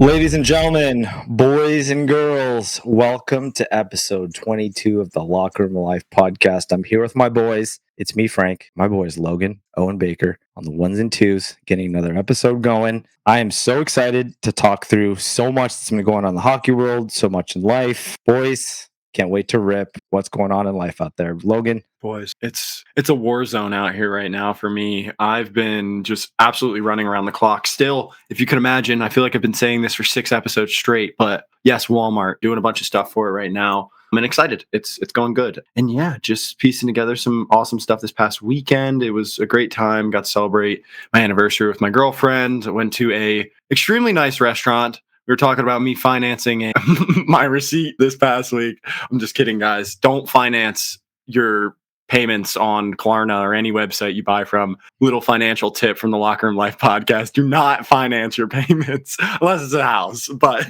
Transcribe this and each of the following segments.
Ladies and gentlemen, boys and girls, welcome to episode 22 of the Locker Room Life podcast. I'm here with my boys. It's me, Frank, my boys, Logan, Owen Baker, on the ones and twos, getting another episode going. I am so excited to talk through so much that's been going on in the hockey world, so much in life. Boys, can't wait to rip what's going on in life out there. Logan? Boys, it's a war zone out here right now for me. I've been just absolutely running around the clock. Still, if you can imagine, I feel like I've been saying this for 6 episodes straight, but yes, Walmart, doing a bunch of stuff for it right now. I'm excited. It's going good. And yeah, just piecing together some awesome stuff this past weekend. It was a great time. Got to celebrate my anniversary with my girlfriend. Went to a extremely nice restaurant. We were talking about me financing my receipt this past week. I'm just kidding, guys. Don't finance your payments on Klarna or any website you buy from. Little financial tip from the Locker Room Life podcast: do not finance your payments unless it's a house. But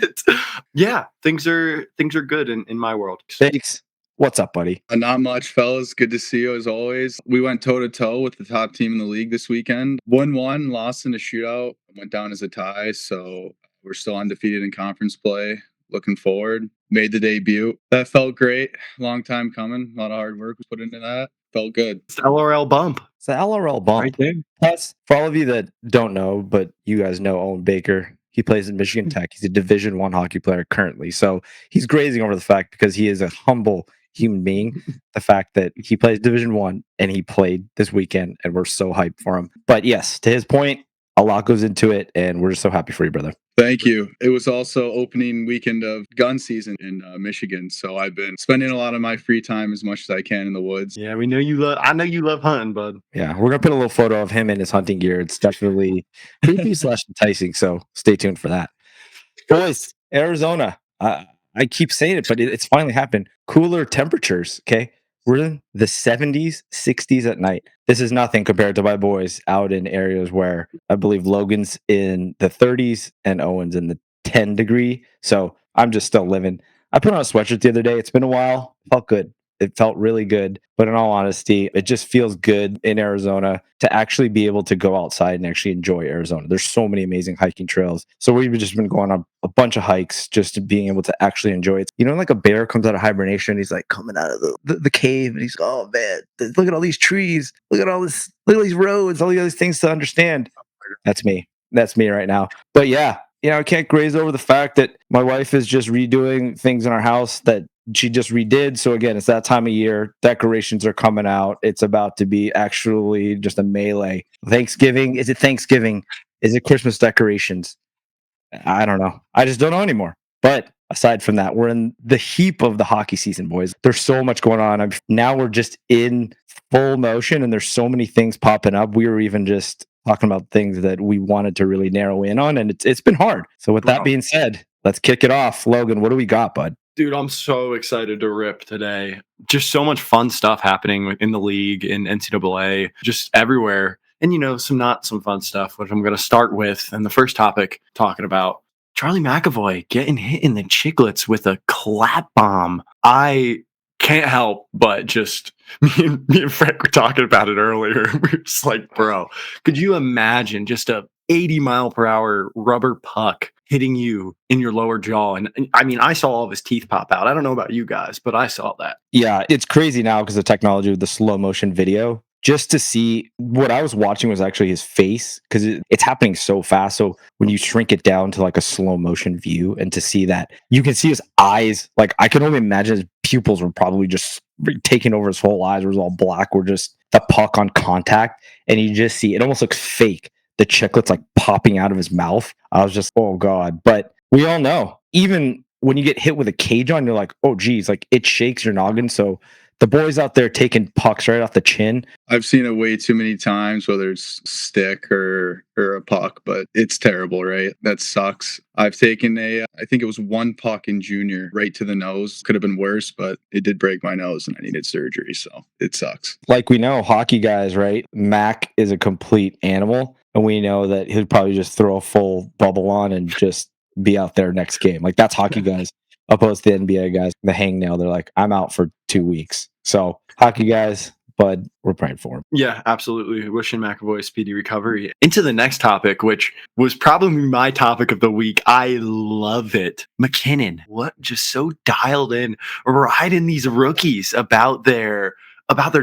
yeah, things are good in my world. Thanks. What's up, buddy? Not much, fellas. Good to see you as always. We went toe-to-toe with the top team in the league this weekend. 1-1, lost in a shootout, went down as a tie, so we're still undefeated in conference play. Looking forward. Made the debut. That felt great. Long time coming. A lot of hard work was put into that. Felt good. It's the LRL bump. It's the LRL bump. Right there. Plus, for all of you that don't know, but you guys know Owen Baker, he plays in Michigan Tech. He's a Division I hockey player currently. So he's grazing over the fact, because he is a humble human being, the fact that he plays Division I and he played this weekend, and we're so hyped for him. But yes, to his point, a lot goes into it, and we're just so happy for you, brother. Thank you. It was also opening weekend of gun season in Michigan, so I've been spending a lot of my free time as much as I can in the woods. Yeah, I know you love hunting, bud. Yeah, we're gonna put a little photo of him in his hunting gear. It's definitely creepy / enticing, so stay tuned for that. Boys, Arizona. I keep saying it, but it's finally happened. Cooler temperatures, okay? We're in the 70s, 60s at night. This is nothing compared to my boys out in areas where I believe Logan's in the 30s and Owen's in the 10 degree. So I'm just still living. I put on a sweatshirt the other day. It's been a while. Felt good. It felt really good. But in all honesty, it just feels good in Arizona to actually be able to go outside and actually enjoy Arizona. There's so many amazing hiking trails. So we've just been going on a bunch of hikes, just being able to actually enjoy it. You know, like a bear comes out of hibernation, he's like coming out of the cave, and he's, oh man, look at all these trees, look at all these roads, all these things to understand. That's me. That's me right now. But yeah, I can't graze over the fact that my wife is just redoing things in our house that she just redid. So again, it's that time of year. Decorations are coming out. It's about to be actually just a melee. Thanksgiving. Is it Thanksgiving? Is it Christmas decorations? I don't know. I just don't know anymore. But aside from that, we're in the heap of the hockey season, boys. There's so much going on. Now we're just in full motion, and there's so many things popping up. We were even just talking about things that we wanted to really narrow in on, and it's been hard. So with that being said, let's kick it off. Logan, what do we got, bud? Dude, I'm so excited to rip today. Just so much fun stuff happening in the league, in NCAA, just everywhere. And, some fun stuff, which I'm going to start with. And the first topic, talking about Charlie McAvoy getting hit in the chiclets with a clap bomb. I can't help but just, me and Frank were talking about it earlier. We were just like, bro, could you imagine just a 80-mile-per-hour rubber puck hitting you in your lower jaw? And I mean, I saw all of his teeth pop out. I don't know about you guys, but I saw that. Yeah, it's crazy now because of technology with the slow motion video. Just to see what I was watching was actually his face, because it's happening so fast. So when you shrink it down to like a slow motion view, and to see that, you can see his eyes. Like, I can only imagine his pupils were probably just taking over his whole eyes. It was all black. Were just the puck on contact, and you just see it almost looks fake. The chiclets like popping out of his mouth. I was just, oh God. But we all know, even when you get hit with a cage on, you're like, oh geez, like it shakes your noggin. So the boys out there taking pucks right off the chin. I've seen it way too many times, whether it's stick or a puck, but it's terrible, right? That sucks. I've taken I think it was one puck in junior right to the nose. Could have been worse, but it did break my nose and I needed surgery. So it sucks. Like we know, hockey guys, right? Mac is a complete animal. And we know that he'll probably just throw a full bubble on and just be out there next game. Like, that's hockey guys, opposed to the NBA guys. The hangnail, they're like, I'm out for 2 weeks. So hockey guys, bud. We're praying for him. Yeah, absolutely. Wishing McAvoy a speedy recovery. Into the next topic, which was probably my topic of the week. I love it. MacKinnon, what just so dialed in, riding these rookies about their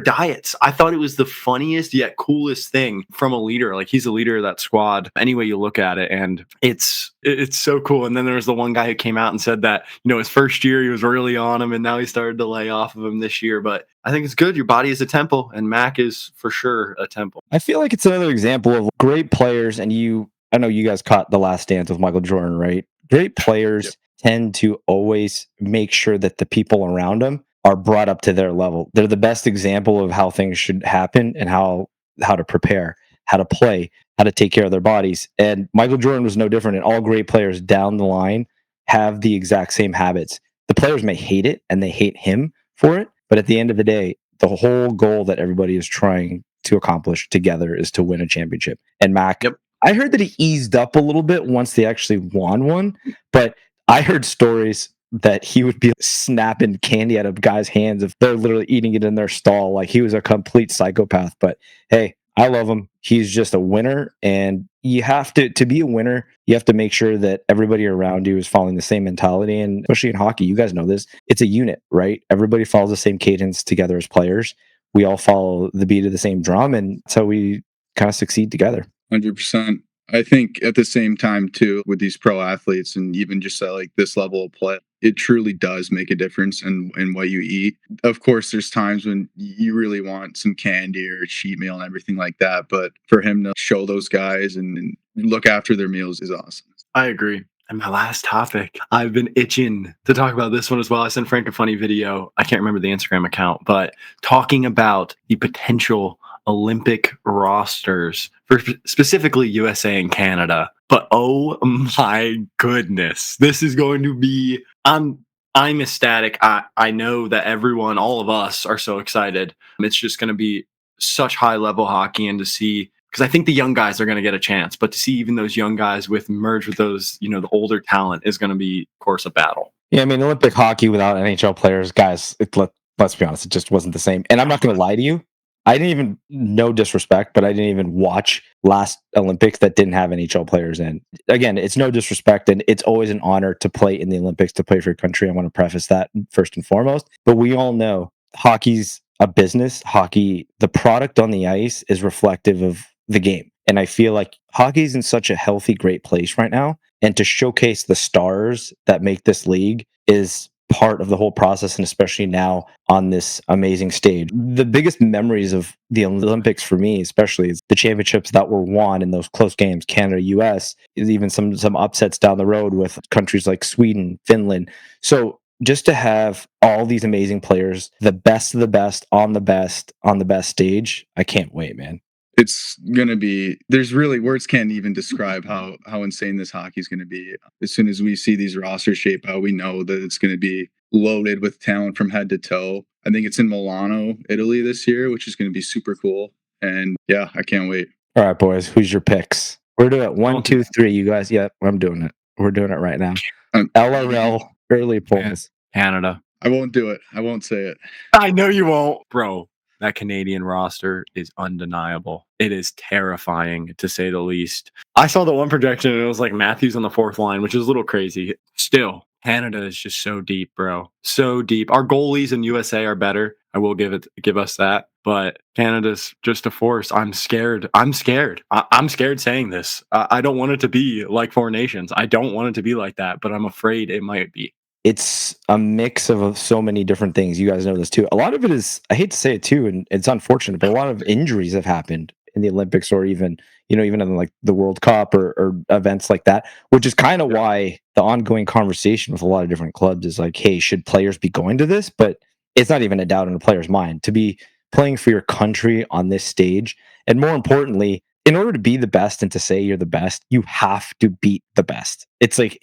diets. I thought it was the funniest yet coolest thing from a leader. Like, he's a leader of that squad any way you look at it, and it's so cool. And then there was the one guy who came out and said that, his first year he was really on him, and now he started to lay off of him this year. But I think it's good. Your body is a temple, and Mac is for sure a temple. I feel like it's another example of great players, and I know you guys caught The Last Dance with Michael Jordan, right? Great players tend to always make sure that the people around them are brought up to their level. They're the best example of how things should happen and how to prepare, how to play, how to take care of their bodies. And Michael Jordan was no different. And all great players down the line have the exact same habits. The players may hate it and they hate him for it, but at the end of the day, the whole goal that everybody is trying to accomplish together is to win a championship. And Mac, I heard that he eased up a little bit once they actually won one, but I heard stories that he would be snapping candy out of guys' hands if they're literally eating it in their stall. Like, he was a complete psychopath. But hey, I love him. He's just a winner. And you have to be a winner, you have to make sure that everybody around you is following the same mentality. And especially in hockey, you guys know this, it's a unit, right? Everybody follows the same cadence together as players. We all follow the beat of the same drum. And so we kind of succeed together. 100%. I think at the same time too, with these pro athletes and even just like this level of play, it truly does make a difference in what you eat. Of course, there's times when you really want some candy or a cheat meal and everything like that. But for him to show those guys and look after their meals is awesome. I agree. And my last topic, I've been itching to talk about this one as well. I sent Frank a funny video. I can't remember the Instagram account, but talking about the potential Olympic rosters for specifically USA and Canada. But oh my goodness, this is going to be, I'm ecstatic. I know that everyone, all of us, are so excited. It's just going to be such high level hockey, and to see, because I think the young guys are going to get a chance, but to see even those young guys merge with those, the older talent is going to be, of course, a battle. Yeah, I mean, Olympic hockey without NHL players, guys, let's be honest, it just wasn't the same. And I'm not going to lie to you. I didn't even, no disrespect, but I didn't even watch last Olympics that didn't have NHL players in. Again, it's no disrespect, and it's always an honor to play in the Olympics, to play for your country. I want to preface that first and foremost. But we all know hockey's a business. Hockey, the product on the ice is reflective of the game. And I feel like hockey's in such a healthy, great place right now. And to showcase the stars that make this league is part of the whole process, and especially now on this amazing stage. The biggest memories of the Olympics for me, especially, is the championships that were won in those close games, Canada, US, is even some upsets down the road with countries like Sweden, Finland. So just to have all these amazing players, the best of the best on the best stage, I can't wait, man. It's going to be, there's really, words can't even describe how insane this hockey is going to be. As soon as we see these rosters shape out, we know that it's going to be loaded with talent from head to toe. I think it's in Milano, Italy this year, which is going to be super cool. And yeah, I can't wait. All right, boys, who's your picks? We're doing it. 1, 2, 3. You guys, yeah, I'm doing it. We're doing it right now. LRL early polls. Canada. I won't do it. I won't say it. I know you won't, bro. That Canadian roster is undeniable. It is terrifying, to say the least. I saw the one projection, and it was like Matthews on the fourth line, which is a little crazy. Still, Canada is just so deep, bro. So deep. Our goalies in USA are better. I will give us that. But Canada's just a force. I'm scared. I'm scared saying this. I don't want it to be like Four Nations. I don't want it to be like that, but I'm afraid it might be. It's a mix of so many different things. You guys know this too. A lot of it is, I hate to say it too, and it's unfortunate, but a lot of injuries have happened in the Olympics, or even in like the World Cup or events like that, which is kind of why the ongoing conversation with a lot of different clubs is like, hey, should players be going to this? But it's not even a doubt in a player's mind to be playing for your country on this stage. And more importantly, in order to be the best and to say you're the best, you have to beat the best. It's like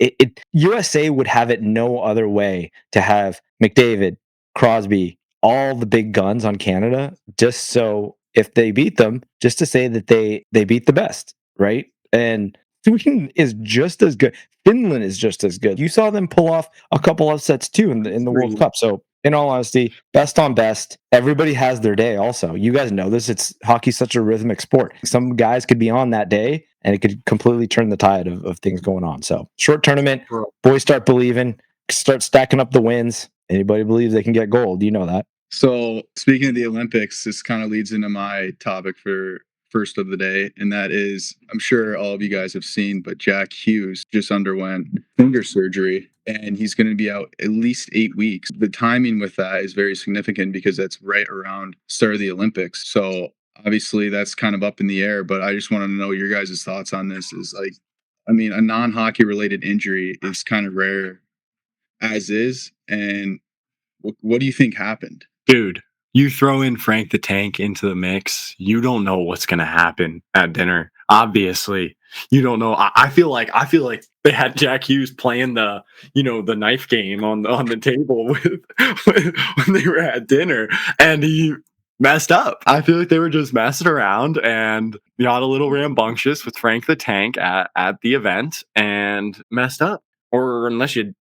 USA would have it no other way to have McDavid, Crosby, all the big guns on Canada, just so if they beat them, just to say that they beat the best, right? And Sweden is just as good. Finland is just as good. You saw them pull off a couple upsets too in the World Cup. So in all honesty, best on best. Everybody has their day also. You guys know this. Hockey's such a rhythmic sport. Some guys could be on that day and it could completely turn the tide of things going on. So short tournament, boys start believing, start stacking up the wins. Anybody believes they can get gold. You know that. So speaking of the Olympics, this kind of leads into my topic for first of the day, and that is, I'm sure all of you guys have seen, but Jack Hughes just underwent finger surgery, and he's going to be out at least 8 weeks. The timing with that is very significant because that's right around start of the Olympics. So obviously that's kind of up in the air, but I just want to know your guys' thoughts on this. Is like, I mean, a non-hockey related injury is kind of rare as is, and what do you think happened? Dude, you throw in Frank the Tank into the mix, you don't know what's going to happen at dinner. Obviously, you don't know. I feel like they had Jack Hughes playing the knife game on the table when they were at dinner, and he messed up. I feel like they were just messing around and got a little rambunctious with Frank the Tank at the event and messed up. Or unless you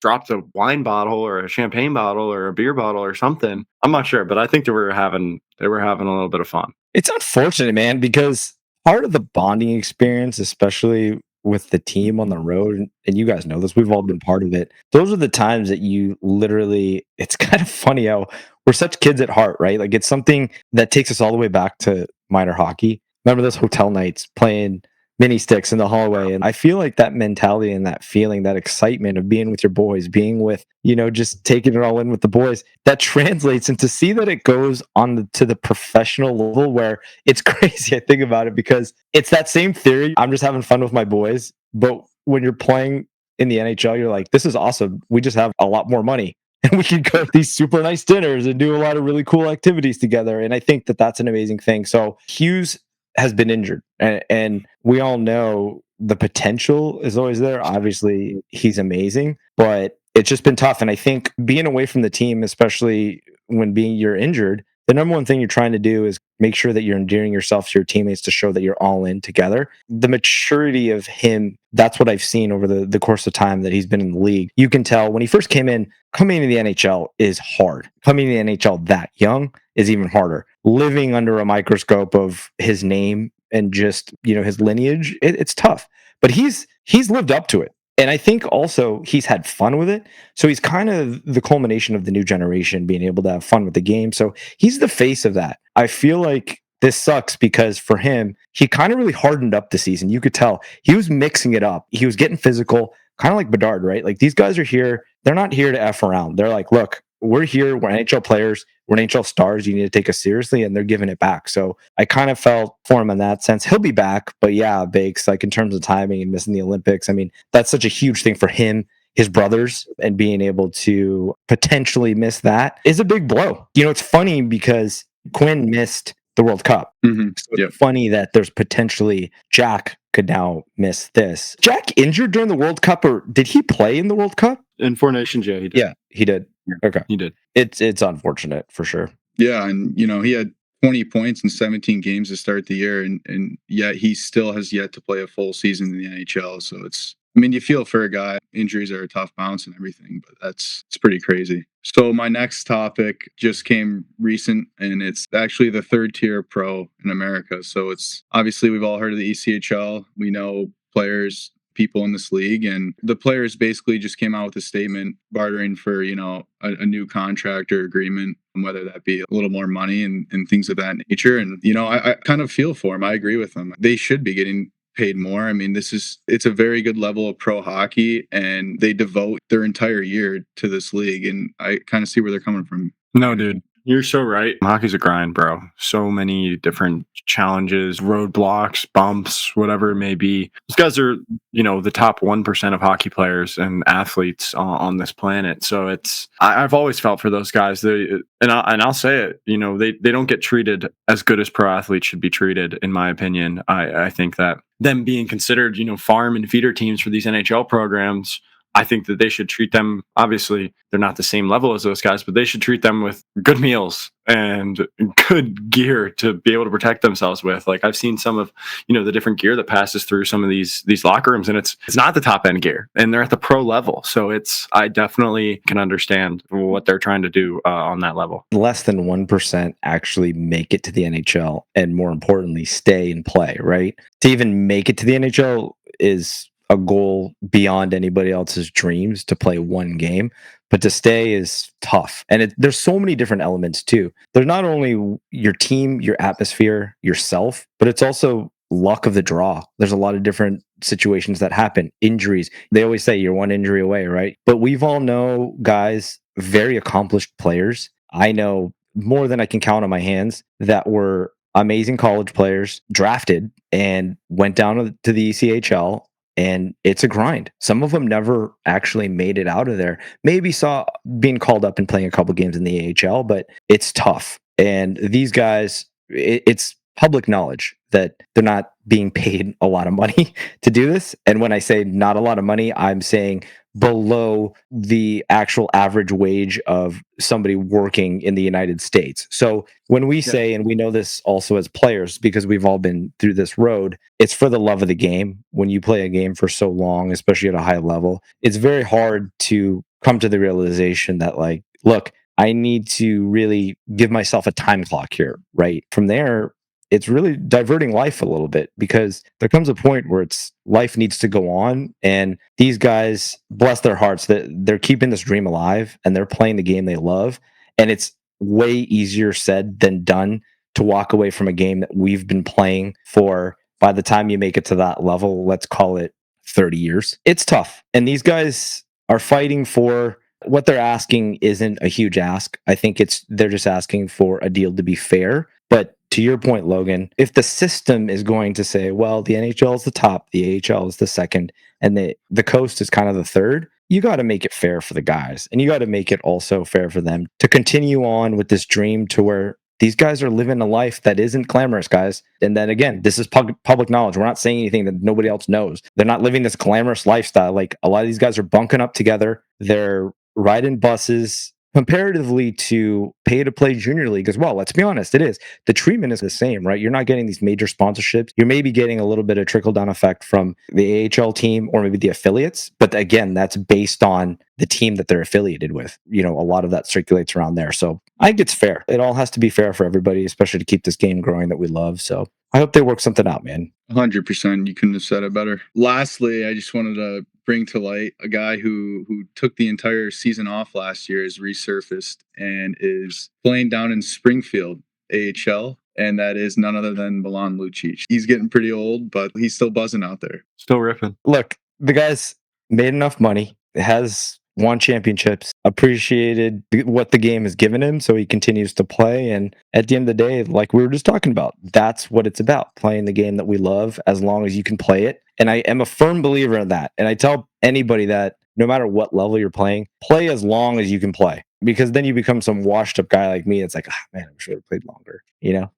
dropped a wine bottle or a champagne bottle or a beer bottle or something. I'm not sure, but I think they were having a little bit of fun. It's unfortunate, man, because part of the bonding experience, especially with the team on the road, and you guys know this, we've all been part of it. Those are the times that you literally, it's kind of funny how we're such kids at heart, right? Like it's something that takes us all the way back to minor hockey. Remember those hotel nights playing mini sticks in the hallway. And I feel like that mentality and that feeling, that excitement of being with your boys, being with, just taking it all in with the boys, that translates into see that it goes on to the professional level where it's crazy. I think about it because it's that same theory. I'm just having fun with my boys. But when you're playing in the NHL, you're like, this is awesome. We just have a lot more money. And we can go to these super nice dinners and do a lot of really cool activities together. And I think that that's an amazing thing. So Hughes has been injured, and we all know the potential is always there. Obviously, he's amazing, but it's just been tough. And I think being away from the team, especially when you're injured, the number one thing you're trying to do is make sure that you're endearing yourself to your teammates to show that you're all in together. The maturity of him, that's what I've seen over the course of time that he's been in the league. You can tell when he first came in, coming into the NHL is hard. Coming into the NHL that young is even harder. Living under a microscope of his name and just, his lineage, it's tough. But he's lived up to it. And I think also he's had fun with it. So he's kind of the culmination of the new generation being able to have fun with the game. So he's the face of that. I feel like this sucks because for him, he kind of really hardened up the season. You could tell he was mixing it up. He was getting physical, kind of like Bedard, right? Like these guys are here. They're not here to F around. They're like, look, we're here. We're NHL players. We're NHL stars. You need to take us seriously. And they're giving it back. So I kind of felt for him in that sense. He'll be back. But yeah, Bakes, like in terms of timing and missing the Olympics, I mean, that's such a huge thing for him, his brothers, and being able to potentially miss that is a big blow. It's funny because Quinn missed the World Cup. Mm-hmm. So it's funny that there's potentially Jack could now miss this. Jack injured during the World Cup, or did he play in the World Cup? In Four Nations, yeah, he did. Yeah, he did. Okay. He did. It's unfortunate for sure. Yeah, and he had 20 points in 17 games to start the year, and yet he still has yet to play a full season in the NHL. So you feel for a guy. Injuries are a tough bounce and everything, but it's pretty crazy. So my next topic just came recent, and it's actually the third tier pro in America. So it's obviously we've all heard of the ECHL. We know players, people in this league, and the players basically just came out with a statement bartering for a new contract or agreement, whether that be a little more money and things of that nature. And I kind of feel for them. I agree with them. They should be getting paid more. I mean, it's a very good level of pro hockey, and they devote their entire year to this league, and I kind of see where they're coming from. No, dude, you're so right. Hockey's a grind, bro. So many different challenges, roadblocks, bumps, whatever it may be. These guys are, the top 1% of hockey players and athletes on this planet. So I've always felt for those guys. I'll say it, they don't get treated as good as pro athletes should be treated, in my opinion. I think that them being considered, farm and feeder teams for these NHL programs I think that they should treat them, obviously, they're not the same level as those guys, but they should treat them with good meals and good gear to be able to protect themselves with. Like I've seen some of, the different gear that passes through some of these locker rooms, and it's not the top end gear, and they're at the pro level. So I definitely can understand what they're trying to do on that level. Less than 1% actually make it to the NHL, and more importantly, stay and play, right? To even make it to the NHL is a goal beyond anybody else's dreams, to play one game, but to stay is tough. And there's so many different elements too. There's not only your team, your atmosphere, yourself, but it's also luck of the draw. There's a lot of different situations that happen, injuries. They always say you're one injury away, right? But we've all know guys, very accomplished players. I know more than I can count on my hands that were amazing college players, drafted and went down to the ECHL, and it's a grind. Some of them never actually made it out of there. Maybe saw being called up and playing a couple games in the AHL, but it's tough. And these guys, it's public knowledge that they're not being paid a lot of money to do this. And when I say not a lot of money, I'm saying below the actual average wage of somebody working in the United States. So when we say, and we know this also as players because we've all been through this road, it's for the love of the game. When you play a game for so long, especially at a high level, it's very hard to come to the realization that, like, look, I need to really give myself a time clock here, right? From there, it's really diverting life a little bit, because there comes a point where life needs to go on. And these guys, bless their hearts, that they're keeping this dream alive and they're playing the game they love. And it's way easier said than done to walk away from a game that we've been playing for, by the time you make it to that level, let's call it 30 years. It's tough. And these guys are fighting for what they're asking. Isn't a huge ask. I think they're just asking for a deal to be fair. But to your point, Logan, if the system is going to say, well, the NHL is the top, the AHL is the second, and the coast is kind of the third, you got to make it fair for the guys. And you got to make it also fair for them to continue on with this dream, to where these guys are living a life that isn't glamorous, guys. And then again, this is public knowledge. We're not saying anything that nobody else knows. They're not living this glamorous lifestyle. Like, a lot of these guys are bunking up together. They're riding buses, comparatively to pay to play junior league as well. Let's be honest, it is. The treatment is the same, right? You're not getting these major sponsorships. You're maybe getting a little bit of trickle down effect from the AHL team or maybe the affiliates. But again, that's based on the team that they're affiliated with. A lot of that circulates around there. So I think it's fair. It all has to be fair for everybody, especially to keep this game growing that we love. So I hope they work something out, man. 100%. You couldn't have said it better. Lastly, I just wanted to bring to light a guy who took the entire season off last year, is resurfaced and is playing down in Springfield, AHL. And that is none other than Milan Lucic. He's getting pretty old, but he's still buzzing out there. Still ripping. Look, the guy's made enough money, has won championships, appreciated what the game has given him, so he continues to play. And at the end of the day, like we were just talking about, that's what it's about, playing the game that we love as long as you can play it. And I am a firm believer in that. And I tell anybody that no matter what level you're playing, play as long as you can play, because then you become some washed up guy like me. It's like, man, I wish I would have played longer,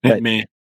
But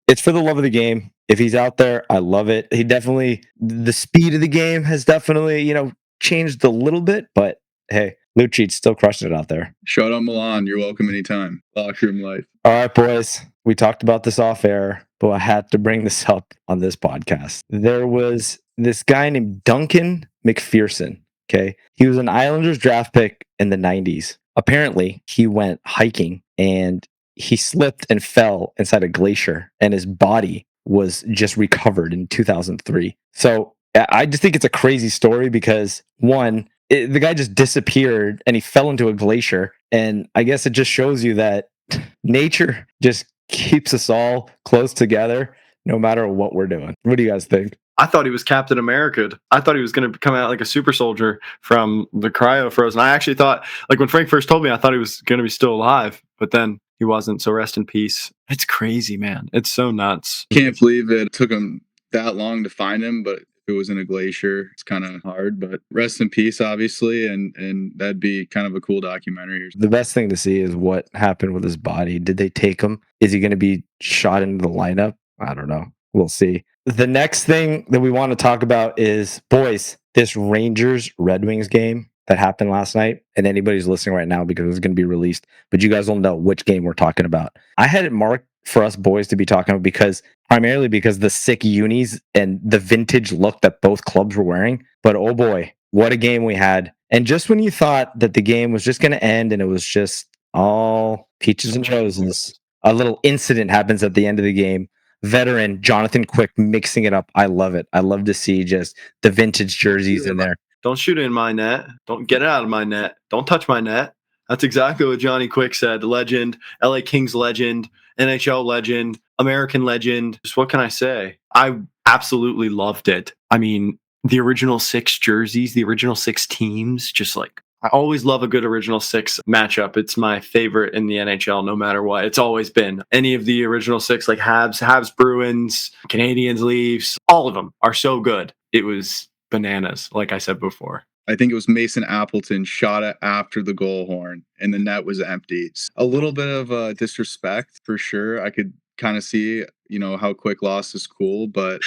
it's for the love of the game. If he's out there, I love it. The speed of the game has definitely, changed a little bit, but hey, Lucic still crushing it out there. Shout out Milan. You're welcome anytime. Locker room life. All right, boys. We talked about this off air, but I had to bring this up on this podcast. There was this guy named Duncan McPherson. Okay. He was an Islanders draft pick in the 90s. Apparently, he went hiking and he slipped and fell inside a glacier, and his body was just recovered in 2003. So I just think it's a crazy story because, one, the guy just disappeared and he fell into a glacier. And I guess it just shows you that nature just keeps us all close together no matter what we're doing. What do you guys think? I thought he was Captain America. I thought he was going to come out like a super soldier from the cryo frozen. I actually thought, like when Frank first told me, I thought he was going to be still alive, but then he wasn't. So rest in peace. It's crazy, man. It's so nuts. Can't believe it took him that long to find him, but if it was in a glacier, it's kind of hard. But rest in peace, obviously, and that'd be kind of a cool documentary. The best thing to see is what happened with his body. Did they take him? Is he going to be shot into the lineup? I don't know. We'll see. The next thing that we want to talk about is, boys, this Rangers Red Wings game. that happened last night, and anybody's listening right now because it's going to be released, but you guys will know which game we're talking about. I had it marked for us boys to be talking about primarily because the sick unis and the vintage look that both clubs were wearing. But oh boy, what a game we had. And just when you thought that the game was just going to end and it was just all peaches and roses, a little incident happens at the end of the game. Veteran Jonathan Quick mixing it up. I love it. I love to see just the vintage jerseys in there. Don't shoot it in my net. Don't get it out of my net. Don't touch my net. That's exactly what Johnny Quick said. Legend, LA Kings legend, NHL legend, American legend. Just what can I say? I absolutely loved it. I mean, the original 6 jerseys, the original 6 teams, just like, I always love a good original 6 matchup. It's my favorite in the NHL, no matter what. It's always been. Any of the original 6, like Habs, Bruins, Canadians, Leafs, all of them are so good. It was bananas, like I said before. I think it was Mason Appleton shot it after the goal horn and the net was empty. A little bit of disrespect for sure. I could kind of see, how Quick lost his cool, but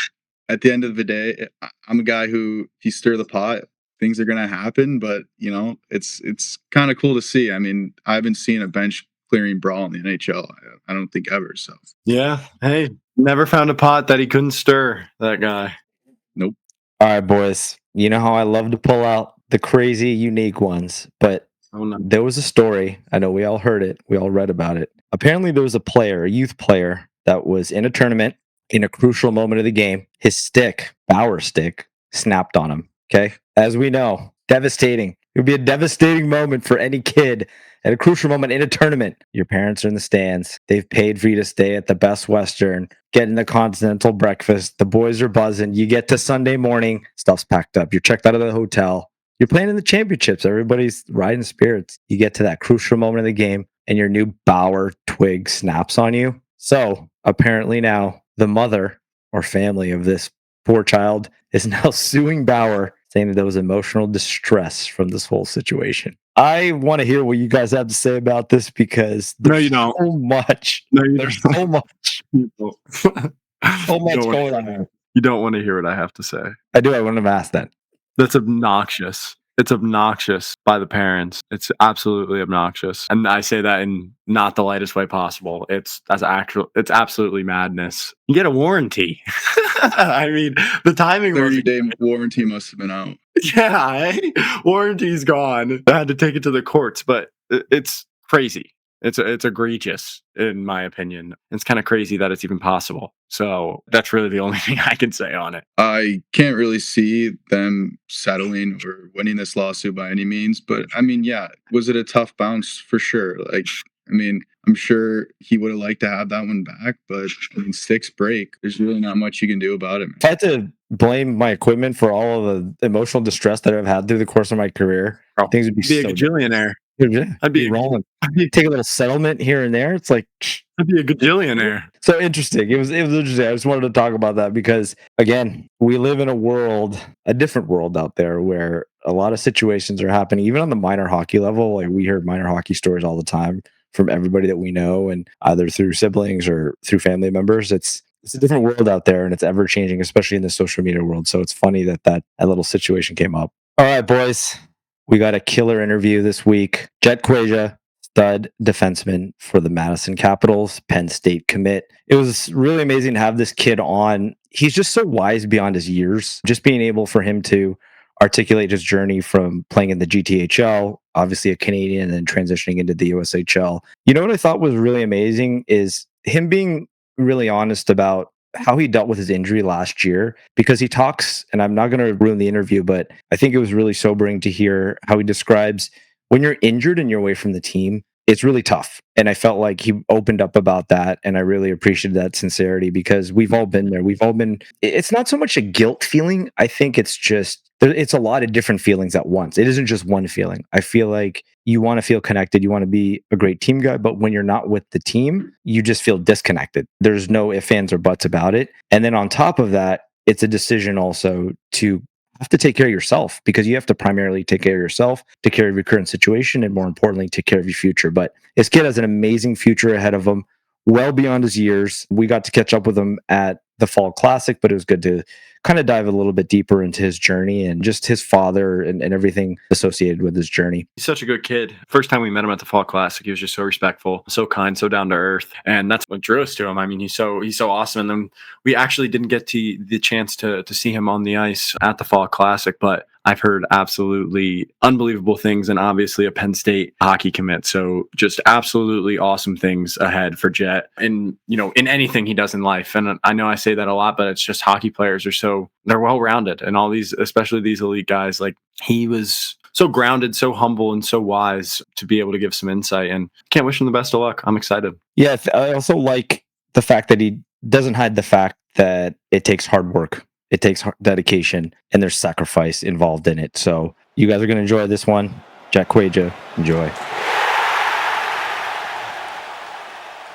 at the end of the day, I'm a guy who, if you stir the pot, things are going to happen, but it's kind of cool to see. I mean, I haven't seen a bench clearing brawl in the NHL. I don't think ever. So yeah, hey, never found a pot that he couldn't stir. That guy. Nope. All right, boys. You know how I love to pull out the crazy, unique ones, but there was a story. I know we all heard it. We all read about it. Apparently, there was a youth player, that was in a tournament in a crucial moment of the game. His Bauer stick, snapped on him. Okay. As we know, devastating. It would be a devastating moment for any kid at a crucial moment in a tournament. Your parents are in the stands. They've paid for you to stay at the Best Western, getting the continental breakfast. The boys are buzzing. You get to Sunday morning, stuff's packed up. You're checked out of the hotel. You're playing in the championships. Everybody's riding spirits. You get to that crucial moment of the game, and your new Bauer twig snaps on you. So apparently now the mother or family of this poor child is now suing Bauer, saying that there was emotional distress from this whole situation. I want to hear what you guys have to say about this because there's so much. There's so much. So much going on here. You don't want to hear what I have to say. I do. I want to ask that. That's obnoxious. It's obnoxious by the parents. It's absolutely obnoxious. And I say that in not the lightest way possible. It's absolutely madness. You get a warranty. I mean, the timing 30-day warranty must have been out. Yeah, warranty's gone. I had to take it to the courts, but it's crazy. It's egregious, in my opinion. It's kind of crazy that it's even possible. So that's really the only thing I can say on it. I can't really see them settling or winning this lawsuit by any means. But I mean, yeah, was it a tough bounce for sure? Like, I mean, I'm sure he would have liked to have that one back, but I mean, sticks break. There's really not much you can do about it, man. If I had to blame my equipment for all of the emotional distress that I've had through the course of my career, things would be a gajillionaire. Yeah, I'd be rolling. Take a little settlement here and there. It's like I'd be a gajillionaire. So interesting. It was interesting. I just wanted to talk about that because, again, we live in a different world out there where a lot of situations are happening, even on the minor hockey level. Like, we hear minor hockey stories all the time from everybody that we know, and either through siblings or through family members. It's a different world out there, and it's ever changing, especially in the social media world. So it's funny that little situation came up. All right, boys. We got a killer interview this week. Jet Kwajah, stud defenseman for the Madison Capitals, Penn State commit. It was really amazing to have this kid on. He's just so wise beyond his years. Just being able for him to articulate his journey from playing in the GTHL, obviously a Canadian, and then transitioning into the USHL. You know what I thought was really amazing is him being really honest about how he dealt with his injury last year, because he talks, and I'm not going to ruin the interview, but I think it was really sobering to hear how he describes when you're injured and you're away from the team, it's really tough. And I felt like he opened up about that, and I really appreciated that sincerity because we've all been there. It's not so much a guilt feeling. I think it's a lot of different feelings at once. It isn't just one feeling. I feel like you want to feel connected. You want to be a great team guy, but when you're not with the team, you just feel disconnected. There's no ifs, ands, or buts about it. And then on top of that, it's a decision also to have to take care of yourself, because you have to primarily take care of yourself, take care of your current situation, and more importantly, take care of your future. But this kid has an amazing future ahead of him, well beyond his years. We got to catch up with him at the Fall Classic, but it was good to kind of dive a little bit deeper into his journey and just his father and everything associated with his journey. He's such a good kid. First time we met him at the Fall Classic, he was just so respectful, so kind, so down to earth. And that's what drew us to him. I mean, he's so awesome. And then we actually didn't get the chance to see him on the ice at the Fall Classic, but I've heard absolutely unbelievable things, and obviously a Penn State hockey commit. So just absolutely awesome things ahead for Jet in anything he does in life. And I know I say that a lot, but it's just hockey players they're well-rounded, and all these, especially these elite guys, like he was so grounded, so humble, and so wise to be able to give some insight, and can't wish him the best of luck. I'm excited. Yeah. I also like the fact that he doesn't hide the fact that it takes hard work. It takes dedication, and there's sacrifice involved in it. So you guys are going to enjoy this one. Jet Kwajah, enjoy.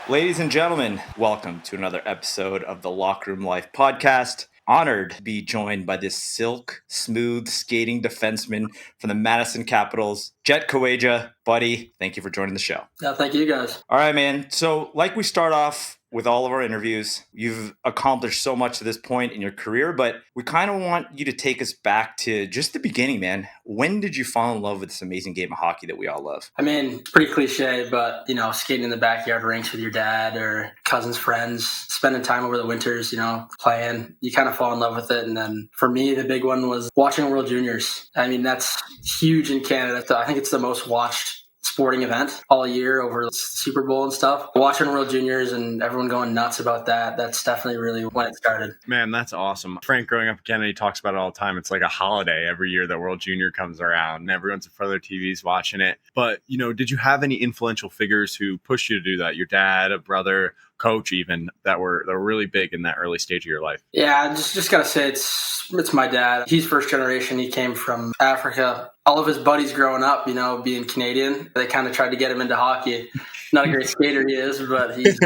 Ladies and gentlemen, welcome to another episode of the Locker Room Life podcast. Honored to be joined by this silk smooth skating defenseman from the Madison Capitals, Jet Kwajah. Buddy, thank you for joining the show. Yeah, thank you guys. All right, man. So like we start off with all of our interviews, you've accomplished so much to this point in your career, but we kind of want you to take us back to just the beginning, man. When did you fall in love with this amazing game of hockey that we all love? I mean, it's pretty cliche, but, skating in the backyard rinks with your dad or cousins, friends, spending time over the winters, playing, you kind of fall in love with it. And then for me, the big one was watching World Juniors. I mean, that's huge in Canada. I think it's the most watched sporting event all year over the Super Bowl and stuff. Watching World Juniors and everyone going nuts about that's definitely really when it started. Man, that's awesome. Frank, growing up in Canada, he talks about it all the time. It's like a holiday every year that World Junior comes around and everyone's in front of their TVs watching it. But, did you have any influential figures who pushed you to do that? Your dad, a brother, coach even, that were really big in that early stage of your life? Yeah, I just gotta say it's my dad. He's first generation. He came from Africa. All of his buddies growing up, being Canadian, they kind of tried to get him into hockey. Not a great skater he is, but he's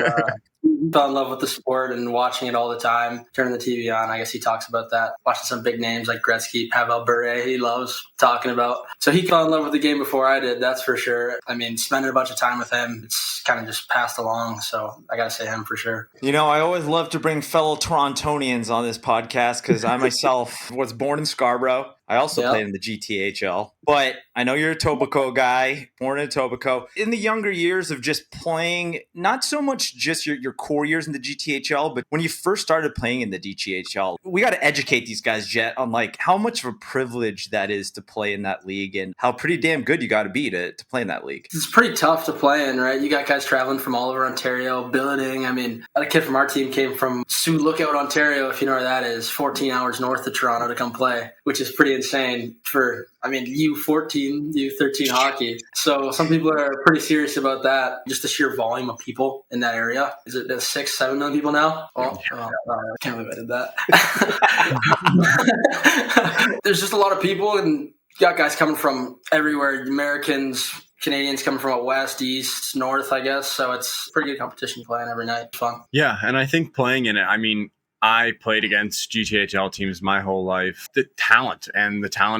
fell in love with the sport and watching it all the time, turning the TV on. I guess he talks about that, watching some big names like Gretzky, Pavel Bure, he loves talking about. So he fell in love with the game before I did, that's for sure. I mean, spending a bunch of time with him, it's kind of just passed along. So I got to say him for sure. I always love to bring fellow Torontonians on this podcast because I myself was born in Scarborough. I also played in the GTHL, but I know you're a Etobicoke guy, born in Etobicoke. In the younger years of just playing, not so much just your core years in the GTHL, but when you first started playing in the GTHL, we got to educate these guys, Jet, on like how much of a privilege that is to play in that league and how pretty damn good you got to be to play in that league. It's pretty tough to play in, right? You got guys traveling from all over Ontario, billeting. I mean, a kid from our team came from Sioux Lookout, Ontario, if you know where that is, 14 hours north of Toronto to come play, which is pretty insane for, U14, U13 hockey. So some people are pretty serious about that, just the sheer volume of people in that area. Is it 6-7 million people now? I can't believe I did that. There's just a lot of people, and you got guys coming from everywhere, Americans, Canadians coming from out west, east, north, I guess. So it's pretty good competition playing every night. It's fun. Yeah, and I think playing in it, I played against GTHL teams my whole life. The talent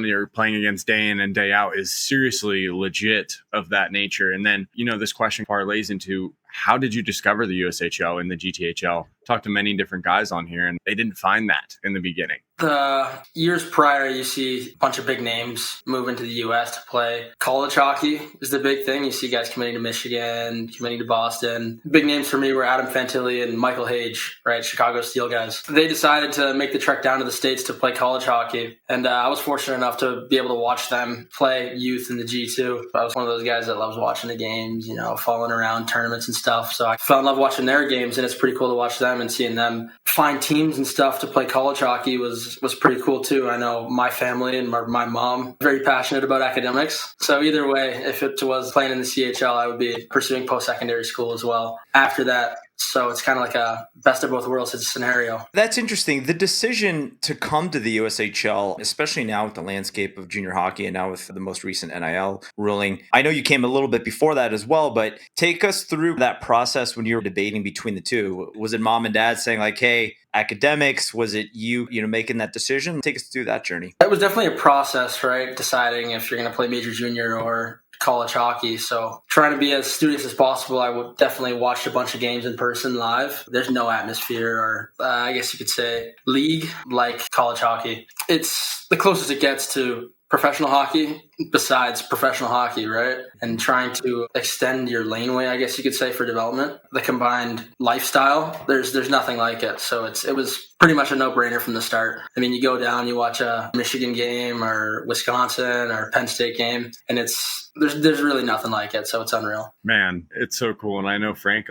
you're playing against day in and day out is seriously legit of that nature. And then, this question parlays into how did you discover the USHL and the GTHL? Talked to many different guys on here, and they didn't find that in the beginning. The years prior, you see a bunch of big names move into the U.S. to play. College hockey is the big thing. You see guys committing to Michigan, committing to Boston. Big names for me were Adam Fantilli and Michael Hage, right? Chicago Steel guys. They decided to make the trek down to the States to play college hockey. And I was fortunate enough to be able to watch them play youth in the G2. I was one of those guys that loves watching the games, following around tournaments and stuff. So I fell in love watching their games, and it's pretty cool to watch them and seeing them find teams and stuff to play college hockey was pretty cool too. I know my family and my mom very passionate about academics. So either way, if it was playing in the CHL, I would be pursuing post-secondary school as well after that. So it's kind of like a best of both worlds scenario. That's interesting. The decision to come to the USHL, especially now with the landscape of junior hockey and now with the most recent NIL ruling. I know you came a little bit before that as well, but take us through that process when you were debating between the two. Was it mom and dad saying like, hey, academics? Was it you making that decision? Take us through that journey. It was definitely a process, right? Deciding if you're going to play major junior or college hockey. So trying to be as studious as possible, I would definitely watch a bunch of games in person live. There's no atmosphere or I guess you could say league like college hockey. It's the closest it gets to professional hockey besides professional hockey, right? And trying to extend your laneway, I guess you could say, for development. The combined lifestyle, there's nothing like it. So it was pretty much a no-brainer from the start. I mean, you go down, you watch a Michigan game or Wisconsin or Penn State game, and there's really nothing like it. So it's unreal. Man, it's so cool. And I know Frank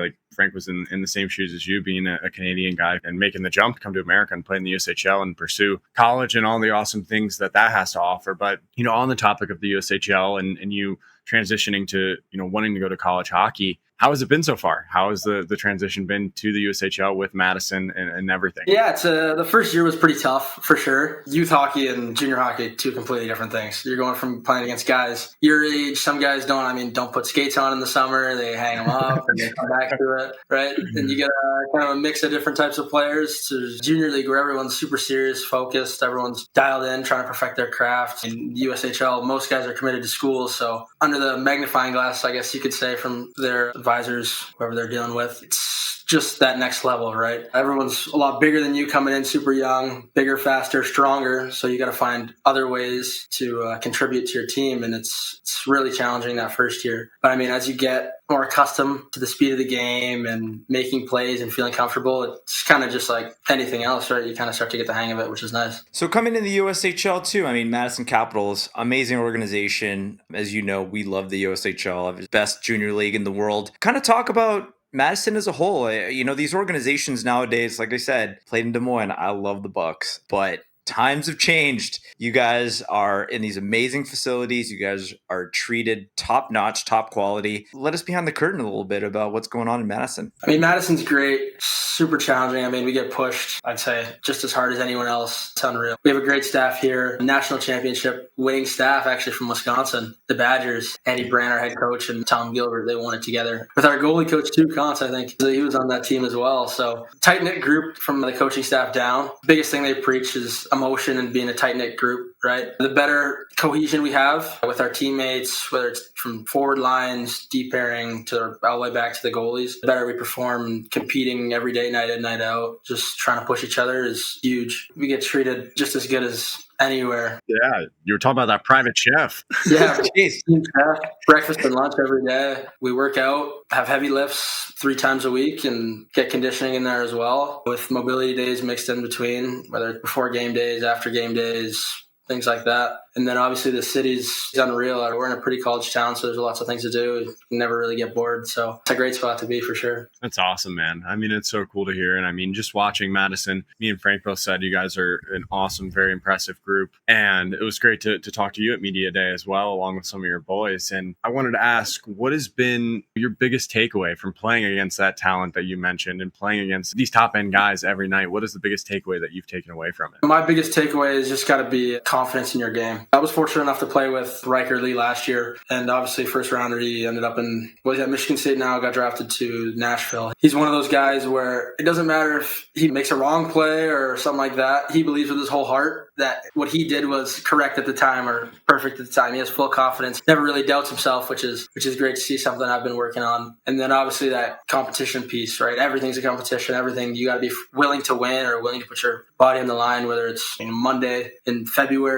was in the same shoes as you, being a Canadian guy and making the jump to come to America and play in the USHL and pursue college and all the awesome things that has to offer. But, on the topic of the USHL and you transitioning to, wanting to go to college hockey, how has it been so far? How has the transition been to the USHL with Madison and everything? Yeah, the first year was pretty tough for sure. Youth hockey and junior hockey, two completely different things. You're going from playing against guys your age. Some guys don't put skates on in the summer. They hang them up and they come back to it, right? And you get kind of a mix of different types of players to junior league where everyone's super serious, focused. Everyone's dialed in, trying to perfect their craft. In USHL, most guys are committed to school. So under the magnifying glass, I guess you could say, from their advisors, whoever they're dealing with, it's just that next level, right? Everyone's a lot bigger than you coming in, super young, bigger, faster, stronger. So you got to find other ways to contribute to your team. And it's really challenging that first year. But I mean, as you get more accustomed to the speed of the game and making plays and feeling comfortable, it's kind of just like anything else, right? You kind of start to get the hang of it, which is nice. So coming to the USHL too, I mean, Madison Capitals, amazing organization. As you know, we love the USHL, best junior league in the world. Kind of talk about Madison as a whole. These organizations nowadays, like I said, played in Des Moines. I love the Bucks, but times have changed. You guys are in these amazing facilities. You guys are treated top-notch, top quality. Let us behind the curtain a little bit about what's going on in Madison. I mean, Madison's great, super challenging. I mean, we get pushed, I'd say, just as hard as anyone else. It's unreal. We have a great staff here, national championship winning staff actually from Wisconsin, the Badgers. Andy Brand, our head coach, and Tom Gilbert, they won it together. With our goalie coach, too, Conce, I think. He was on that team as well. So tight-knit group from the coaching staff down. Biggest thing they preach is emotion and being a tight-knit group, right? The better cohesion we have with our teammates, whether it's from forward lines, deep pairing to all the way back to the goalies, the better we perform. Competing every day, night in, night out, just trying to push each other is huge. We get treated just as good as anywhere. Yeah, you were talking about that private chef. Yeah, team chef, breakfast and lunch every day. We work out, have heavy lifts 3 times a week, and get conditioning in there as well, with mobility days mixed in between, whether it's before game days, after game days, things like that. And then obviously the city's unreal. We're in a pretty college town, so there's lots of things to do. You never really get bored. So it's a great spot to be for sure. That's awesome, man. I mean, it's so cool to hear. And I mean, just watching Madison, me and Frank both said you guys are an awesome, very impressive group. And it was great to talk to you at Media Day as well, along with some of your boys. And I wanted to ask, what has been your biggest takeaway from playing against that talent that you mentioned and playing against these top end guys every night? What is the biggest takeaway that you've taken away from it? My biggest takeaway is just got to be confidence in your game. I was fortunate enough to play with Riker Lee last year, and obviously first rounder. He ended up he's at Michigan State now, got drafted to Nashville. He's one of those guys where it doesn't matter if he makes a wrong play or something like that. He believes with his whole heart that what he did was correct at the time or perfect at the time. He has full confidence, never really doubts himself, which is great to see, something I've been working on. And then obviously that competition piece, right? Everything's a competition. Everything, you got to be willing to win or willing to put your body on the line, whether it's Monday in February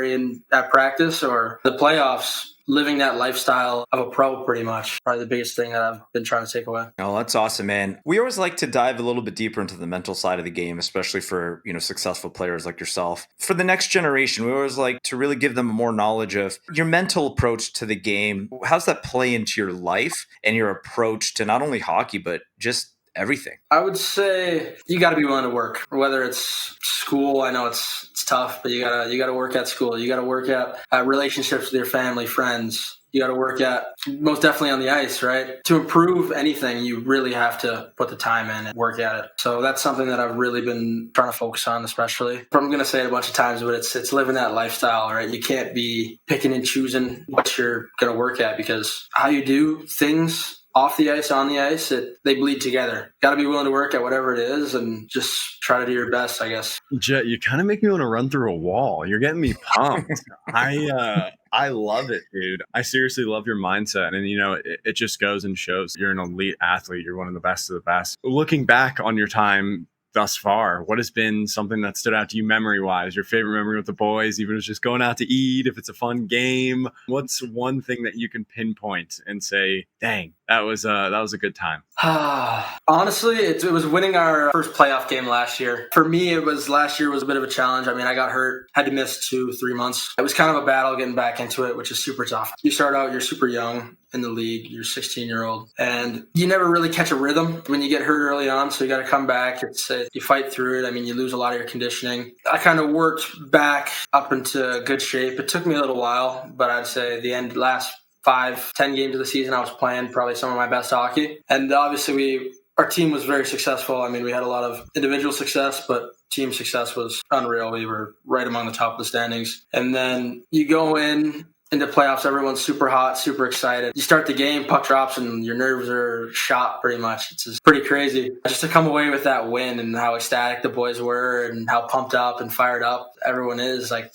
at practice or the playoffs. Living that lifestyle of a pro, pretty much, probably the biggest thing that I've been trying to take away. Oh, that's awesome, man. We always like to dive a little bit deeper into the mental side of the game, especially for, successful players like yourself. For the next generation, we always like to really give them more knowledge of your mental approach to the game. How's that play into your life and your approach to not only hockey, but just everything? I would say you got to be willing to work, whether it's school. I know it's tough, but you gotta work at school. You got to work at relationships with your family, friends. You got to work at most definitely on the ice, right? To improve anything, you really have to put the time in and work at it. So that's something that I've really been trying to focus on, especially. I'm going to say it a bunch of times, but it's living that lifestyle, right? You can't be picking and choosing what you're going to work at, because how you do things off the ice, on the ice, they bleed together. Got to be willing to work at whatever it is and just try to do your best, I guess. Jet, you kind of make me want to run through a wall. You're getting me pumped. I love it, dude. I seriously love your mindset. And, it just goes and shows you're an elite athlete. You're one of the best of the best. Looking back on your time thus far, what has been something that stood out to you memory wise? Your favorite memory with the boys, even if it's just going out to eat, if it's a fun game? What's one thing that you can pinpoint and say, dang, that was a good time? Honestly, it was winning our first playoff game last year. For me, last year was a bit of a challenge. I mean, I got hurt, had to miss 2-3 months. It was kind of a battle getting back into it, which is super tough. You start out, you're super young in the league, you're 16-year-old, and you never really catch a rhythm when you get hurt early on. So you got to come back. You fight through it. I mean, you lose a lot of your conditioning. I kind of worked back up into good shape. It took me a little while, but I'd say the last 5-10 games of the season, I was playing probably some of my best hockey. And obviously our team was very successful. I mean, we had a lot of individual success, but team success was unreal. We were right among the top of the standings. And then you go into playoffs, everyone's super hot, super excited. You start the game, puck drops, and your nerves are shot pretty much. It's just pretty crazy. Just to come away with that win and how ecstatic the boys were and how pumped up and fired up everyone is, like,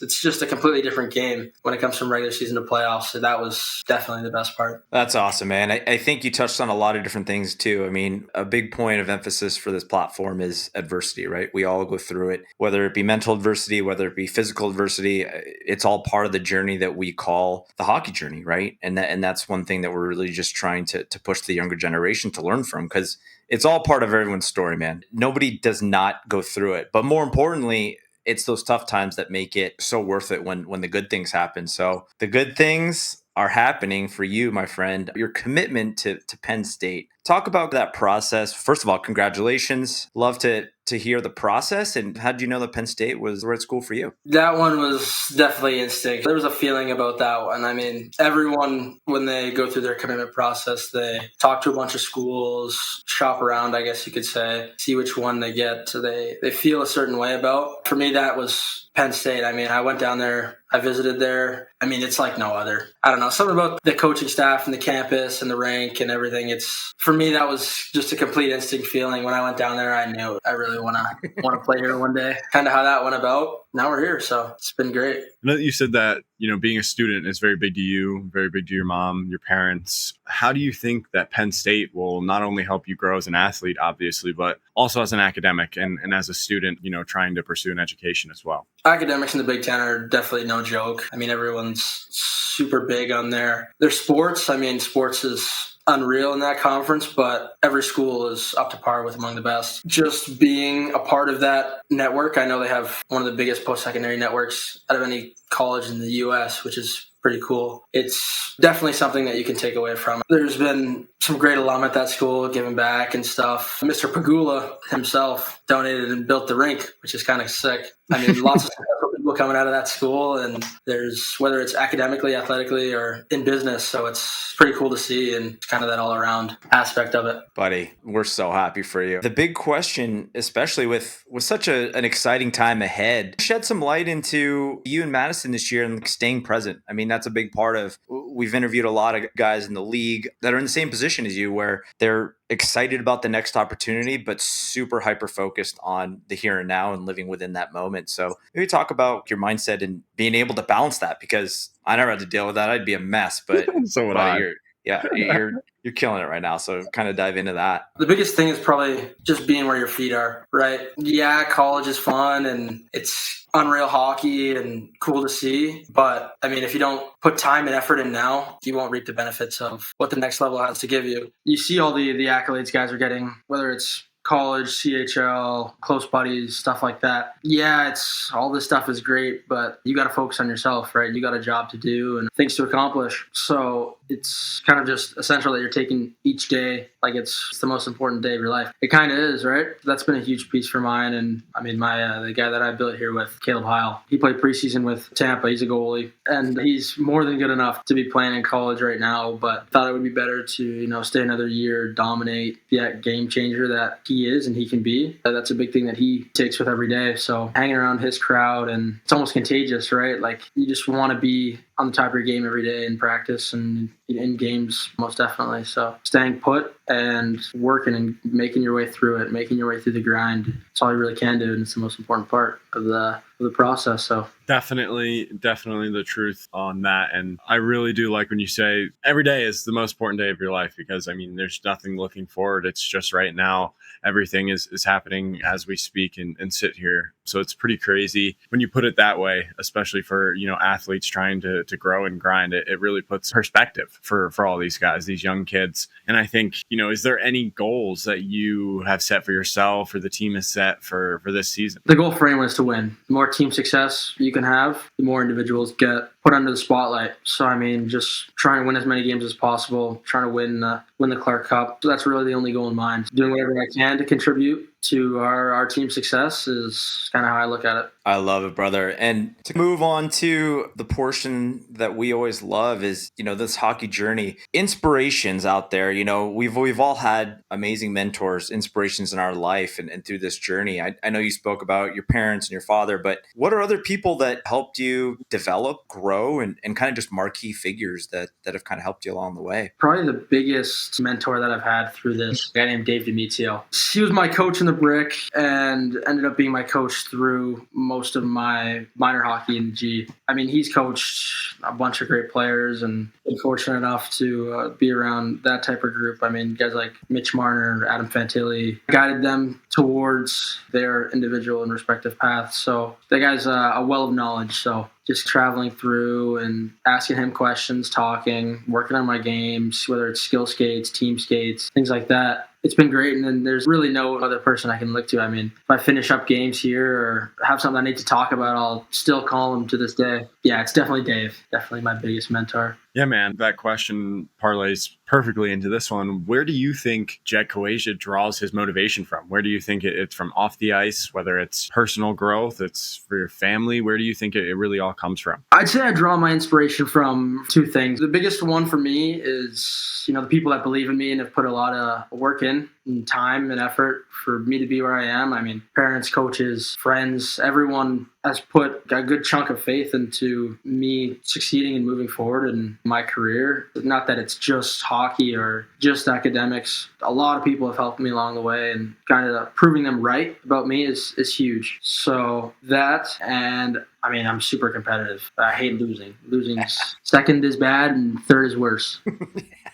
it's just a completely different game when it comes from regular season to playoffs. So that was definitely the best part. That's awesome, man. I think you touched on a lot of different things too. I mean, a big point of emphasis for this platform is adversity, right? We all go through it, whether it be mental adversity, whether it be physical adversity. It's all part of the journey that we call the hockey journey, right? And that's one thing that we're really just trying to push the younger generation to learn from, because it's all part of everyone's story, man. Nobody does not go through it. But more importantly, it's those tough times that make it so worth it when the good things happen. So the good things are happening for you, my friend. Your commitment to Penn State. Talk about that process. First of all, congratulations. Love to hear the process. And how did you know that Penn State was the right school for you? That one was definitely instinct. There was a feeling about that one. I mean, everyone, when they go through their commitment process, they talk to a bunch of schools, shop around, I guess you could say, see which one they get. So they feel a certain way about. For me, that was Penn State. I mean, I went down there, I visited there. I mean, it's like no other. I don't know, something about the coaching staff and the campus and the rink and everything. For me, that was just a complete instinct feeling. When I went down there, I knew I really want to play here one day. Kind of how that went about. Now we're here, so it's been great. I know that you said that, being a student is very big to you, very big to your mom, your parents. How do you think that Penn State will not only help you grow as an athlete, obviously, but also as an academic and as a student, trying to pursue an education as well? Academics in the Big Ten are definitely no joke. I mean, everyone's super big on their sports. I mean, sports is unreal in that conference, but every school is up to par with among the best. Just being a part of that network, I know they have one of the biggest post-secondary networks out of any college in the U.S., which is pretty cool. It's definitely something that you can take away from. There's been some great alum at that school giving back and stuff. Mr. Pagula himself donated and built the rink, which is kind of sick. I mean, lots of successful people coming out of that school, and there's, whether it's academically, athletically, or in business. So it's pretty cool to see, and kind of that all around aspect of it. Buddy, we're so happy for you. The big question, especially with such an exciting time ahead, shed some light into you and Madison this year and staying present. I mean, that's a big part of, we've interviewed a lot of guys in the league that are in the same position as you, where they're excited about the next opportunity, but super hyper focused on the here and now and living within that moment. So maybe talk about your mindset and being able to balance that, because I never had to deal with that. I'd be a mess, but So would I. You're killing it right now. So kind of dive into that. The biggest thing is probably just being where your feet are, right? Yeah, college is fun and it's unreal hockey and cool to see. But I mean, if you don't put time and effort in now, you won't reap the benefits of what the next level has to give you. You see all the accolades guys are getting, whether it's college, CHL, close buddies, stuff like that. Yeah, it's all this stuff is great, but you got to focus on yourself, right? You got a job to do and things to accomplish. So it's kind of just essential that you're taking each day like it's the most important day of your life. It kind of is, right? That's been a huge piece for mine. And I mean, the guy that I built here with, Caleb Heil, he played preseason with Tampa. He's a goalie, and he's more than good enough to be playing in college right now. But thought it would be better to stay another year, dominate, be that game changer that he is and he can be. That's a big thing that he takes with every day. So hanging around his crowd, and it's almost contagious, right? Like you just want to be on the top of your game every day in practice and in games, most definitely. So staying put and working and making your way through it, making your way through the grind. It's all you really can do, and it's the most important part of the process. So Definitely the truth on that. And I really do like when you say every day is the most important day of your life, because I mean, there's nothing looking forward. It's just right now. Everything is happening as we speak and sit here. So it's pretty crazy when you put it that way, especially for, athletes trying to grow and grind. It really puts perspective for all these guys, these young kids. And I think, is there any goals that you have set for yourself or the team has set for this season? The goal for anyone is to win. The more team success you can have, the more individuals get put under the spotlight. So, I mean, just trying to win as many games as possible, trying to win the Clark Cup. So that's really the only goal in mind. Doing whatever I can to contribute to our team's success is kind of how I look at it. I love it, brother. And to move on to the portion that we always love is, this hockey journey. Inspirations out there, we've all had amazing mentors, inspirations in our life and through this journey. I know you spoke about your parents and your father, but what are other people that helped you develop, grow, and kind of just marquee figures that have kind of helped you along the way? Probably the biggest mentor that I've had through this, a guy named Dave DiMizio. He was my coach in the Brick and ended up being my coach through most of my minor hockey in G. I mean, he's coached a bunch of great players and been fortunate enough to be around that type of group. I mean, guys like Mitch Marner, Adam Fantilli, guided them towards their individual and respective paths. So that guy's a well of knowledge. So just traveling through and asking him questions, talking, working on my games, whether it's skill skates, team skates, things like that. It's been great, and then there's really no other person I can look to. I mean, if I finish up games here or have something I need to talk about, I'll still call him to this day. Yeah, it's definitely Dave. Definitely my biggest mentor. Yeah, man, that question parlays perfectly into this one. Where do you think Jet Kwajah draws his motivation from? Where do you think it's from off the ice, whether it's personal growth, it's for your family? Where do you think it really all comes from? I'd say I draw my inspiration from two things. The biggest one for me is, the people that believe in me and have put a lot of work in and time and effort for me to be where I am. I mean, parents, coaches, friends, everyone has put a good chunk of faith into me succeeding and moving forward in my career. Not that it's just hockey or just academics. A lot of people have helped me along the way, and kind of proving them right about me is huge. So that, and I mean, I'm super competitive. I hate losing. Losing's second is bad and third is worse.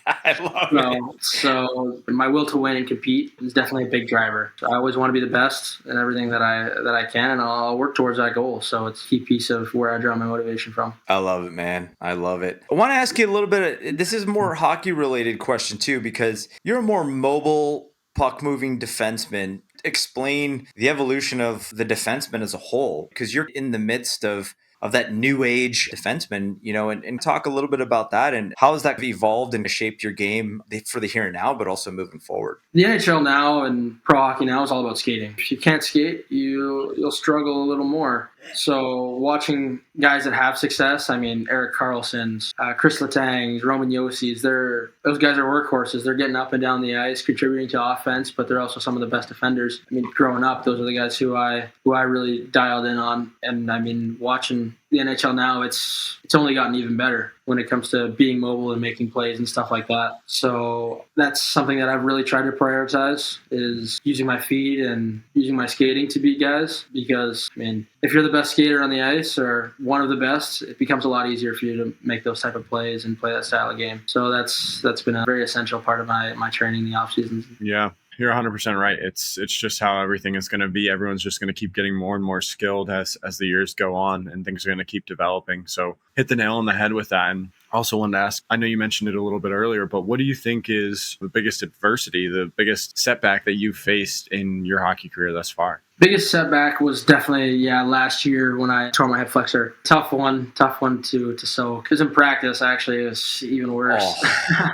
I love it. So my will to win and compete is definitely a big driver. So I always want to be the best in everything that I can, and I'll work towards that goal. So it's a key piece of where I draw my motivation from. I love it, man. I love it. I want to ask you a little bit. This is more hockey related question too, because you're a more mobile, puck moving defenseman. Explain the evolution of the defenseman as a whole, because you're in the midst of that new age defenseman, and talk a little bit about that and how has that evolved and shaped your game for the here and now, but also moving forward. The NHL now and pro hockey now is all about skating. If you can't skate, you'll struggle a little more. So watching guys that have success, I mean, Erik Karlsson's, Chris Letang's, Roman Yossi's, those guys are workhorses. They're getting up and down the ice, contributing to offense, but they're also some of the best defenders. I mean, growing up, those are the guys who I really dialed in on. And I mean, watching the NHL now, it's only gotten even better when it comes to being mobile and making plays and stuff like that. So that's something that I've really tried to prioritize, is using my feet and using my skating to beat guys. Because, I mean, if you're the best skater on the ice or one of the best, it becomes a lot easier for you to make those type of plays and play that style of game. So that's been a very essential part of my training in the off season. Yeah. You're 100% right. It's just how everything is going to be. Everyone's just going to keep getting more and more skilled as the years go on, and things are going to keep developing. So hit the nail on the head with that. And also wanted to ask, I know you mentioned it a little bit earlier, but what do you think is the biggest adversity, the biggest setback that you've faced in your hockey career thus far? Biggest setback was definitely, last year when I tore my hip flexor. Tough one to soak. Because in practice, actually, it was even worse. Oh.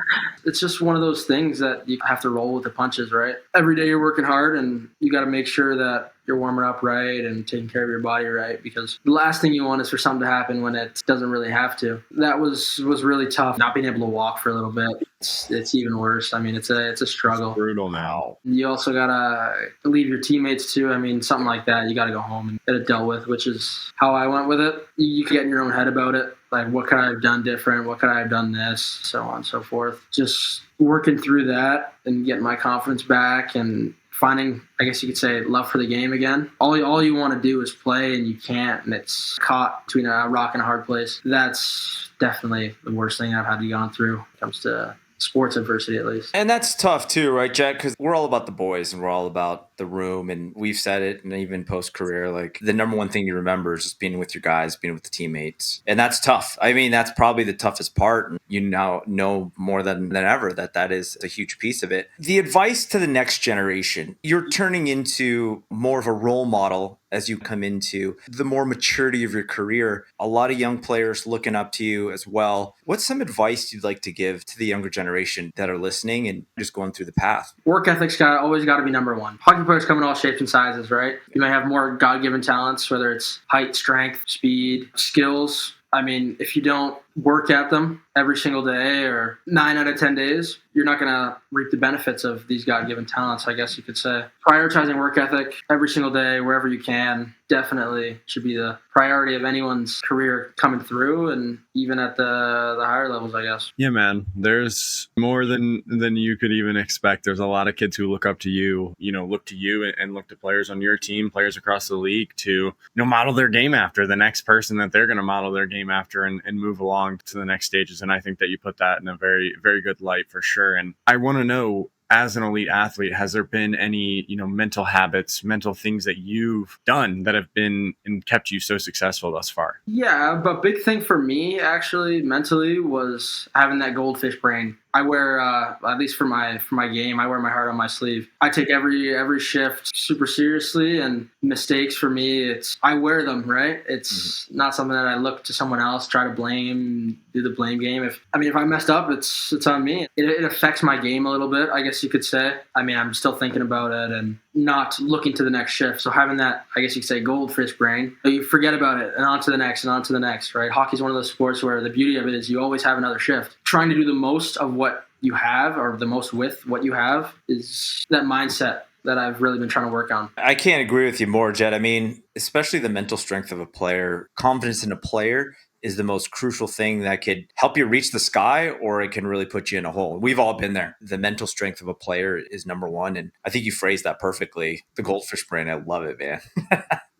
It's just one of those things that you have to roll with the punches, right? Every day you're working hard, and you got to make sure that you're warming up right and taking care of your body right, because the last thing you want is for something to happen when it doesn't really have to. That was really tough. Not being able to walk for a little bit, it's even worse. I mean, it's a struggle. Brutal now. You also gotta leave your teammates too. I mean, something like that, you gotta go home and get it dealt with, which is how I went with it. You can get in your own head about it. Like, what could I have done different? What could I have done this? So on and so forth. Just working through that and getting my confidence back and finding, I guess you could say, love for the game again. All you want to do is play, and you can't, and it's caught between a rock and a hard place. That's definitely the worst thing I've had to go through when it comes to sports adversity, at least. And that's tough too, right, Jet? Because we're all about the boys and we're all about the room, and we've said it, and even post-career, like the number one thing you remember is just being with your guys, being with the teammates. And that's tough. I mean, that's probably the toughest part. And you now know more than ever that is a huge piece of it. The advice to the next generation, you're turning into more of a role model as you come into the more maturity of your career. A lot of young players looking up to you as well. What's some advice you'd like to give to the younger generation that are listening and just going through the path? Work ethic's always got to be number one. Hockey players come in all shapes and sizes, right? You may have more God-given talents, whether it's height, strength, speed, skills. I mean, if you don't work at them every single day or 9 out of 10 days, you're not going to reap the benefits of these God-given talents, I guess you could say. Prioritizing work ethic every single day, wherever you can, definitely should be the priority of anyone's career coming through, and even at the higher levels, I guess. Yeah, man. There's more than you could even expect. There's a lot of kids who look up to you, look to you and look to players on your team, players across the league to, model their game after the next person that they're going to model their game after and move along to the next stages. And I think that you put that in a very, very good light for sure. And I want to know, as an elite athlete, has there been any, mental habits, mental things that you've done that have been and kept you so successful thus far? Yeah, but big thing for me, actually, mentally, was having that goldfish brain. I wear, at least for my game, I wear my heart on my sleeve. I take every shift super seriously, and mistakes for me, I wear them, right? It's not something that I look to someone else, try to blame, do the blame game. If I messed up, it's on me. It affects my game a little bit, I guess you could say. I mean, I'm still thinking about it and not looking to the next shift. So having that, I guess you could say, goldfish brain, you forget about it and on to the next and on to the next, right? Hockey's one of those sports where the beauty of it is you always have another shift. Trying to do the most of what you have, or the most with what you have, is that mindset that I've really been trying to work on. I can't agree with you more, Jet. I mean, especially the mental strength of a player, confidence in a player is the most crucial thing that could help you reach the sky, or it can really put you in a hole. We've all been there. The mental strength of a player is number one. And I think you phrased that perfectly. The goldfish brain. I love it, man.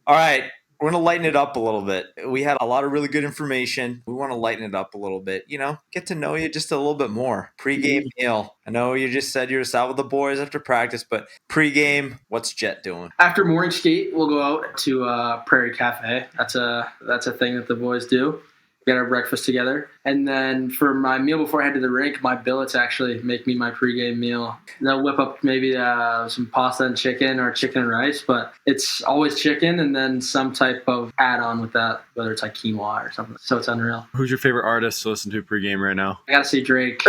All right. We're going to lighten it up a little bit. We had a lot of really good information. We want to lighten it up a little bit, get to know you just a little bit more. Pre-game meal. I know you just said you're just out with the boys after practice, but pre-game, what's Jet doing? After morning skate, we'll go out to Prairie Cafe. That's a thing that the boys do. Get our breakfast together. And then for my meal before I head to the rink, my billets actually make me my pregame meal. They'll whip up maybe some pasta and chicken, or chicken and rice, but it's always chicken and then some type of add-on with that, whether it's like quinoa or something. So it's unreal. Who's your favorite artist to listen to pregame right now? I got to say Drake.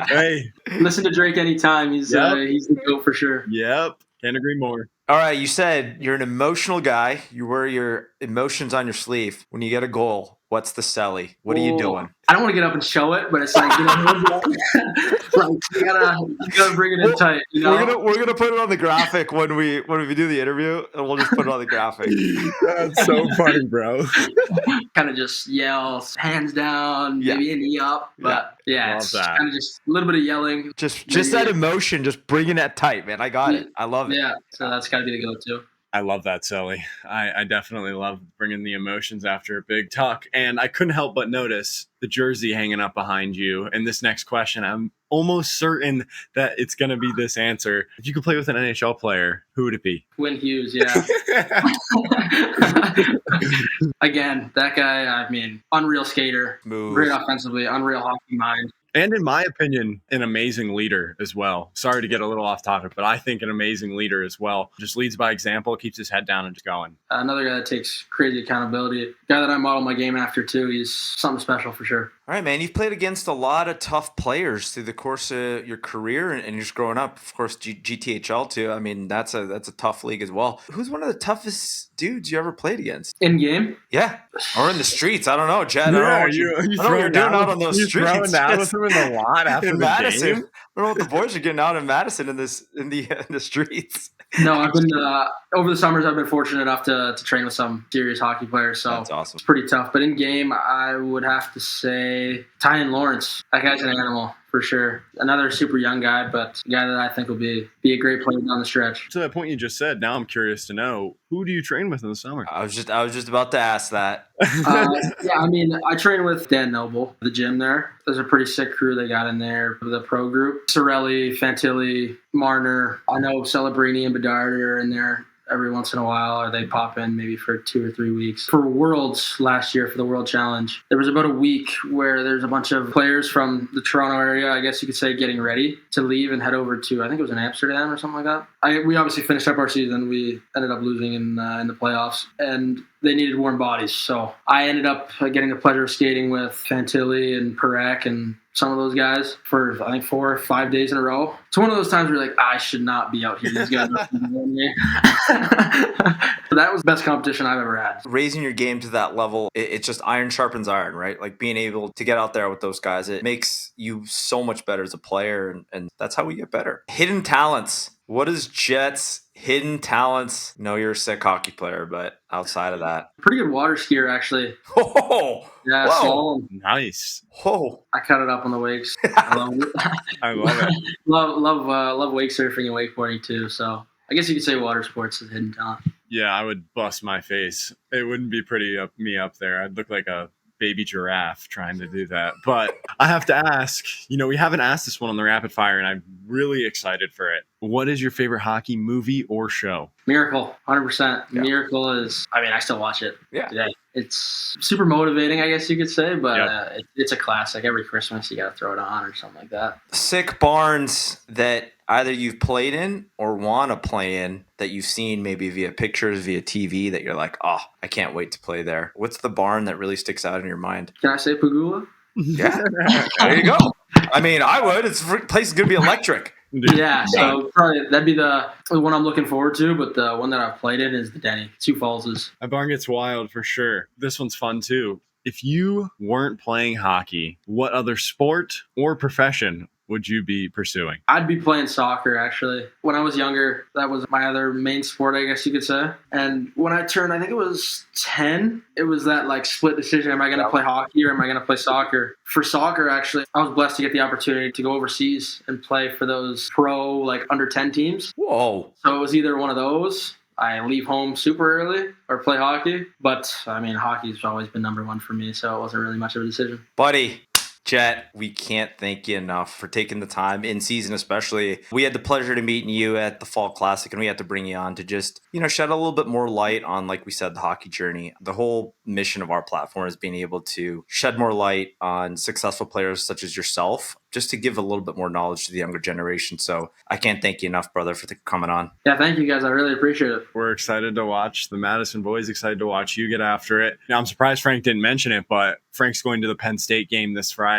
Hey. Listen to Drake anytime. He's the GOAT for sure. Yep. Can't agree more. All right, you said you're an emotional guy. You wear your emotions on your sleeve. When you get a goal, what's the celly? What are you doing? I don't want to get up and show it, but it's like, like you gotta bring it in tight. We're gonna put it on the graphic when we do the interview, and we'll just put it on the graphic. That's so funny, bro. Kind of just yell, hands down, maybe a knee up, but it's kind of just a little bit of yelling. Just that emotion, just bringing that tight, man. I got it. I love it. Yeah, so that's got to be the go-to. I love that, Sully. I definitely love bringing the emotions after a big talk. And I couldn't help but notice the jersey hanging up behind you. And this next question, I'm almost certain that it's going to be this answer. If you could play with an NHL player, who would it be? Hughes, yeah. Again, that guy, I mean, unreal skater, great offensively, unreal hockey mind. And in my opinion, an amazing leader as well. Sorry to get a little off topic, but I think an amazing leader as well. Just leads by example, keeps his head down and just going. Another guy that takes crazy accountability. Guy that I model my game after too. He's something special for sure. All right, man. You've played against a lot of tough players through the course of your career and just growing up. Of course, GTHL too. I mean, that's a tough league as well. Who's one of the toughest dudes you ever played against? In game? Yeah, or in the streets. I don't know, Jet. I don't know Yeah, what you I don't know what throwing you're doing down out with- on those you streets. throwing down with Just him in the lot after in the Madison. game? I don't know what the boys are getting out in Madison in the streets. No, I've been over the summers. I've been fortunate enough to train with some serious hockey players, so That's awesome. it's pretty tough. But in game, I would have to say Tyan Lawrence. That guy's an animal for sure. Another super young guy, but a guy that I think will be a great player down the stretch. To that point you just said, now I'm curious to know, who do you train with in the summer? I was just about to ask that. Yeah, I mean, I train with Dan Noble, the gym there. There's a pretty sick crew they got in there, the pro group. Sorelli, Fantilli, Marner. I know Celebrini and Bedard are in there every once in a while, or they pop in maybe for 2 or 3 weeks. For Worlds last year, for the World Challenge, there was about a week where there's a bunch of players from the Toronto area, I guess you could say, getting ready to leave and head over to, I think it was in Amsterdam or something like that. We obviously finished up our season. We ended up losing in the playoffs, and they needed warm bodies. So I ended up getting the pleasure of skating with Fantilli and Perek and some of those guys for, I think, 4 or 5 days in a row. It's one of those times where you're like, I should not be out here. These guys are me. That was the best competition I've ever had. Raising your game to that level, it's just iron sharpens iron, right? Like being able to get out there with those guys, it makes you so much better as a player, and that's how we get better. Hidden talents. What is Jet's hidden talents? I know you're a sick hockey player, but outside of that. Pretty good water skier, actually. Oh, Yeah, whoa. slalom. Nice. Whoa. I cut it up on the wakes. I love it. I love it. love wake surfing and wakeboarding too. So I guess you could say water sports is a hidden talent. Yeah, I would bust my face. It wouldn't be pretty me up there. I'd look like a baby giraffe trying to do that. But I have to ask, we haven't asked this one on the rapid fire, and I'm really excited for it. What is your favorite hockey movie or show? Miracle, 100%. Yeah. Miracle is, I still watch it Yeah. It's super motivating, I guess you could say, but Yep. it's a classic. Every Christmas you got to throw it on or something like that. Sick barns that either you've played in or want to play in that you've seen maybe via pictures, via TV that you're like, oh, I can't wait to play there. What's the barn that really sticks out in your mind? Can I say Pagula? Yeah, there you go. I mean, I would. Place is going to be electric. Yeah, so probably that'd be the one I'm looking forward to, but the one that I've played in is the Denny, Sioux Falls's. That barn gets wild for sure. This one's fun too. If you weren't playing hockey, what other sport or profession would you be pursuing? I'd be playing soccer, actually. When I was younger, that was my other main sport, I guess you could say. And when I turned, I think it was 10, it was that split decision. Am I going to play hockey or am I going to play soccer? For soccer, actually, I was blessed to get the opportunity to go overseas and play for those pro, under 10 teams. Whoa. So it was either one of those. I leave home super early or play hockey. But, hockey's always been number one for me, so it wasn't really much of a decision. Buddy. Jet, we can't thank you enough for taking the time in season, especially. We had the pleasure to meeting you at the Fall Classic, and we had to bring you on to just, shed a little bit more light on, like we said, the hockey journey. The whole mission of our platform is being able to shed more light on successful players such as yourself, just to give a little bit more knowledge to the younger generation. So I can't thank you enough, brother, for coming on. Yeah, thank you guys. I really appreciate it. We're excited to watch the Madison boys, excited to watch you get after it. Now, I'm surprised Frank didn't mention it, but Frank's going to the Penn State game this Friday.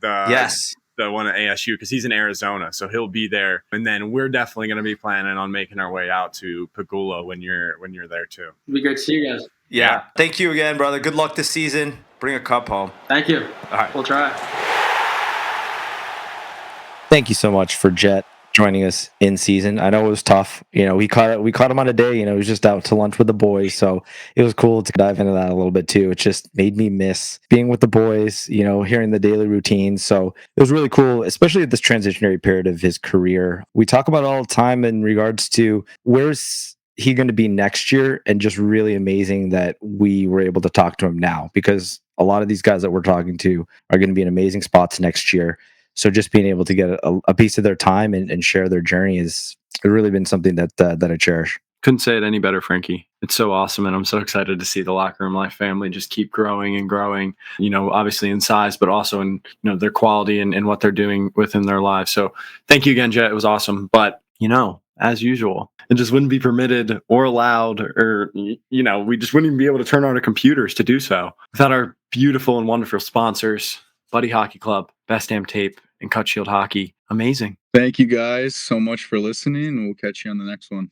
Yes. The one at ASU, because he's in Arizona, so he'll be there. And then we're definitely going to be planning on making our way out to Pagula when you're there too. It'd be great to see you guys. Yeah. Thank you again, brother. Good luck this season. Bring a cup home. Thank you. All right. We'll try. Thank you so much for Jet joining us in season. I know it was tough. We caught him on a day, he was just out to lunch with the boys. So it was cool to dive into that a little bit too. It just made me miss being with the boys, hearing the daily routines. So it was really cool, especially at this transitionary period of his career. We talk about it all the time in regards to where's he going to be next year, and just really amazing that we were able to talk to him now, because a lot of these guys that we're talking to are going to be in amazing spots next year. So just being able to get a piece of their time and share their journey has really been something that I cherish. Couldn't say it any better, Frankie. It's so awesome, and I'm so excited to see the Locker Room Life family just keep growing and growing, obviously in size, but also in their quality and what they're doing within their lives. So thank you again, Jet. It was awesome. But, as usual, it just wouldn't be permitted or allowed, or, we just wouldn't even be able to turn on our computers to do so without our beautiful and wonderful sponsors. Buddy Hockey Club, best damn tape in Cut Shield hockey. Amazing. Thank you guys so much for listening, and we'll catch you on the next one.